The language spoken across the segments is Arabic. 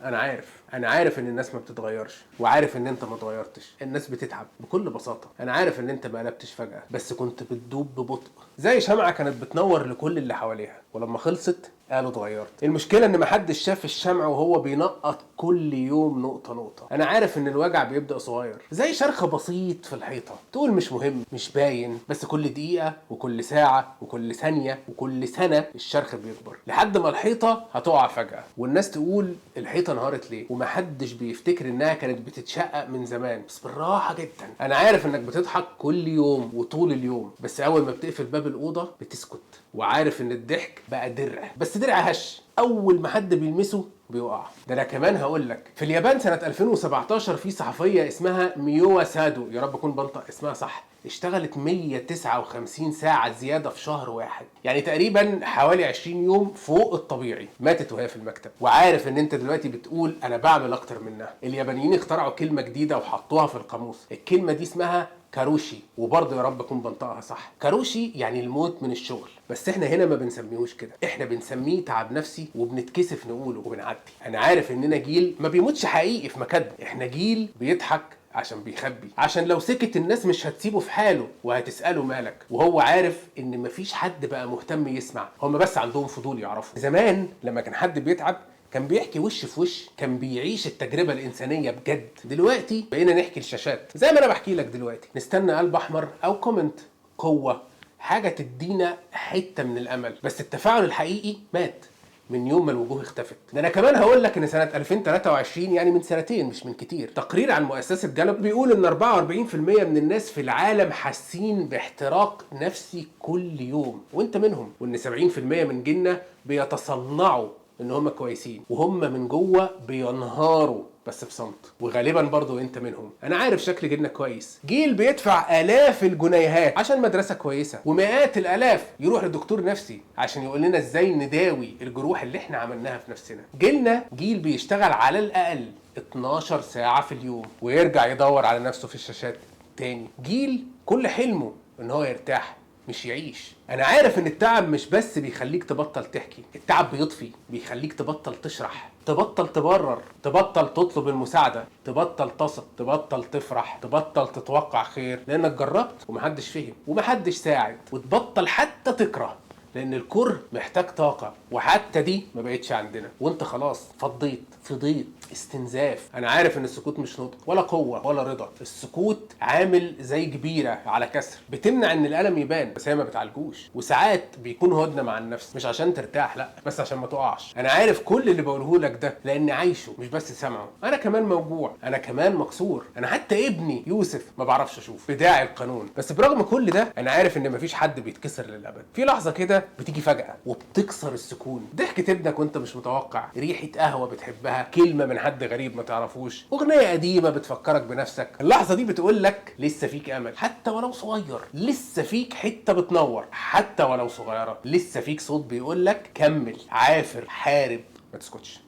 انا عارف ان الناس ما بتتغيرش، وعارف ان انت ما اتغيرتش. الناس بتتعب بكل بساطه. انا عارف ان انت ما قلبتش فجاه، بس كنت بتدوب ببطء زي شمعه كانت بتنور لكل اللي حواليها، ولما خلصت قالوا اتغيرت. المشكله ان محدش شاف الشمع وهو بينقط كل يوم نقطه نقطه. انا عارف ان الوجع بيبدا صغير زي شرخ بسيط في الحيطه، تقول مش مهم، مش باين، بس كل دقيقه وكل ساعه وكل ثانيه وكل سنه الشرخ بيكبر لحد ما الحيطه هتقع فجاه، والناس تقول الحيطه انهارت ليه، ومحدش بيفتكر انها كانت بتتشقق من زمان، بس بالراحه جدا. انا عارف انك بتضحك كل يوم وطول اليوم، بس اول ما بتقفل باب الاوضه بتسكت، وعارف ان الضحك بقى درع، بس درع هش، اول ما حد بيلمسه بيقع. ده انا كمان هقول لك، في اليابان سنه 2017 في صحفيه اسمها ميوا سادو، يا رب اكون بنطق اسمها صح، اشتغلت 159 ساعه زياده في شهر واحد، يعني تقريبا حوالي 20 يوم فوق الطبيعي، ماتت وهي في المكتب. وعارف ان انت دلوقتي بتقول انا بعمل اكتر منها. اليابانيين اخترعوا كلمه جديده وحطوها في القاموس، الكلمه دي اسمها كاروشي، وبرضه يا رب اكون بنطقها صح. كاروشي يعني الموت من الشغل، بس احنا هنا ما بنسميهوش كده، احنا بنسميه تعب نفسي، وبنتكسف نقوله وبنعدي. انا عارف اننا جيل ما بيموتش حقيقي في مكاتبه، احنا جيل بيضحك عشان بيخبي، عشان لو سكت الناس مش هتسيبه في حاله وهتسأله مالك، وهو عارف ان مفيش حد بقى مهتم يسمع، هم بس عندهم فضول يعرفوا. زمان لما كان حد بيتعب كان بيحكي وش في وش، كان بيعيش التجربة الإنسانية بجد. دلوقتي بقينا نحكي الشاشات زي ما أنا بحكي لك دلوقتي، نستنى قلب أحمر أو كومنت، قوة، حاجة تدينا حتة من الأمل، بس التفاعل الحقيقي مات من يوم ما الوجوه اختفت. ده انا كمان هقول لك ان سنه 2023، يعني من سنتين مش من كتير، تقرير عن مؤسسه جالوب بيقول ان 44% من الناس في العالم حاسين باحتراق نفسي كل يوم، وانت منهم، وان 70% من جيلنا بيتصنعوا ان هم كويسين وهم من جوه بينهاروا بس بصمت، وغالبا برضو انت منهم. انا عارف شكل جيلنا كويس، جيل بيدفع الاف الجنيهات عشان مدرسه كويسه، ومئات الالاف يروح لدكتور نفسي عشان يقول لنا ازاي نداوي الجروح اللي احنا عملناها في نفسنا. جيلنا جيل بيشتغل على الاقل 12 ساعه في اليوم ويرجع يدور على نفسه في الشاشات تاني. جيل كل حلمه ان هو يرتاح مش يعيش. انا عارف ان التعب مش بس بيخليك تبطل تحكي، التعب بيطفي، بيخليك تبطل تشرح، تبطل تبرر، تبطل تطلب المساعدة، تبطل تثق، تبطل تفرح، تبطل تتوقع خير لانك جربت ومحدش فهم ومحدش ساعد، وتبطل حتى تكره لان الكره محتاج طاقه، وحتى دي ما بقتش عندنا، وانت خلاص فضيت استنزاف. انا عارف ان السكوت مش نطق ولا قوه ولا رضا، السكوت عامل زي جبيره على كسر بتمنع ان الالم يبان، بس هي ما بتعالجوش، وساعات بيكون هدنه مع النفس، مش عشان ترتاح، لا، بس عشان ما تقعش. انا عارف كل اللي بقوله لك ده لاني عايشه مش بس سامعه. انا كمان موجوع، انا كمان مكسور، انا حتى ابني يوسف ما بعرفش اشوف بداعي القانون، بس برغم كل ده انا عارف ان مفيش حد بيتكسر للابد. في لحظه كده بتيجي فجاه وبتكسر السكون، ضحكه ابنك وانت مش متوقع، ريحه قهوه بتحبها، كلمه من حد غريب ما تعرفوش، اغنيه قديمه بتفكرك بنفسك. اللحظه دي بتقول لك لسه فيك امل حتى ولو صغير، لسه فيك حته بتنور حتى ولو صغيره، لسه فيك صوت بيقول لك كمل، عافر، حارب، ما تسكتش.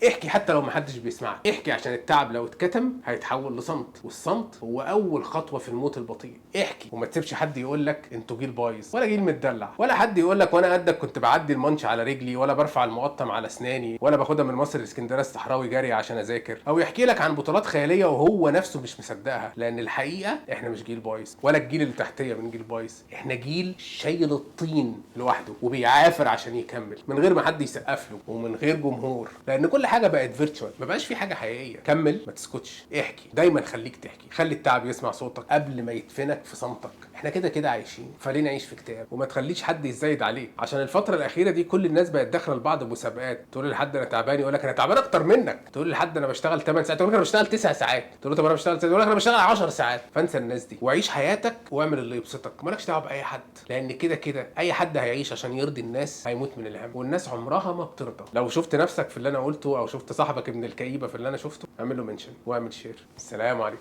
احكي حتى لو محدش بيسمعك، احكي عشان التعب لو اتكتم هيتحول لصمت، والصمت هو اول خطوه في الموت البطيء. احكي وما تسيبش حد يقول لك انتوا جيل بايظ ولا جيل متدلع، ولا حد يقول لك وانا قدك كنت بعدي المانش على رجلي، ولا برفع المقطم على اسناني، ولا باخدها من مصر لاسكندريه الصحراوي جري عشان اذاكر، او يحكي لك عن بطولات خياليه وهو نفسه مش مصدقها. لان الحقيقه احنا مش جيل بايظ، ولا الجيل اللي تحتيه من جيل بايظ، احنا جيل شايل الطين لوحده وبيعافر عشان يكمل من غير ما حد يسقف له ومن غير جمهور، لان كل حاجه بقت فيرتشوال، ما بقاش في حاجه حقيقيه. كمل، ما تسكتش، احكي، دايما خليك تحكي، خلي التعب يسمع صوتك قبل ما يدفنك في صمتك. احنا كده كده عايشين، فليه نعيش في كتاب؟ وما تخليش حد يزايد عليك، عشان الفتره الاخيره دي كل الناس بقت داخله لبعض بمسابقات، تقول لحد انا تعبان يقول لك انا تعبان اكتر منك، تقول لحد انا بشتغل 8 ساعات يقول لك انا بشتغل 9 ساعات، تقول له طب انا بشتغل 9 يقول لك انا بشتغل 10 ساعات. فانسى الناس دي وعيش حياتك واعمل اللي يبسطك، مالكش دعوه باي حد، لان كده كده اي حد هيعيش عشان يرضي الناس هيموت من الهم، والناس عمرها ما بترضى. لو شفت نفسك في اللي انا قلته او شفت صاحبك ابن الكئيبه في اللي انا شفته، اعمل له منشن واعمل شير. السلام عليكم.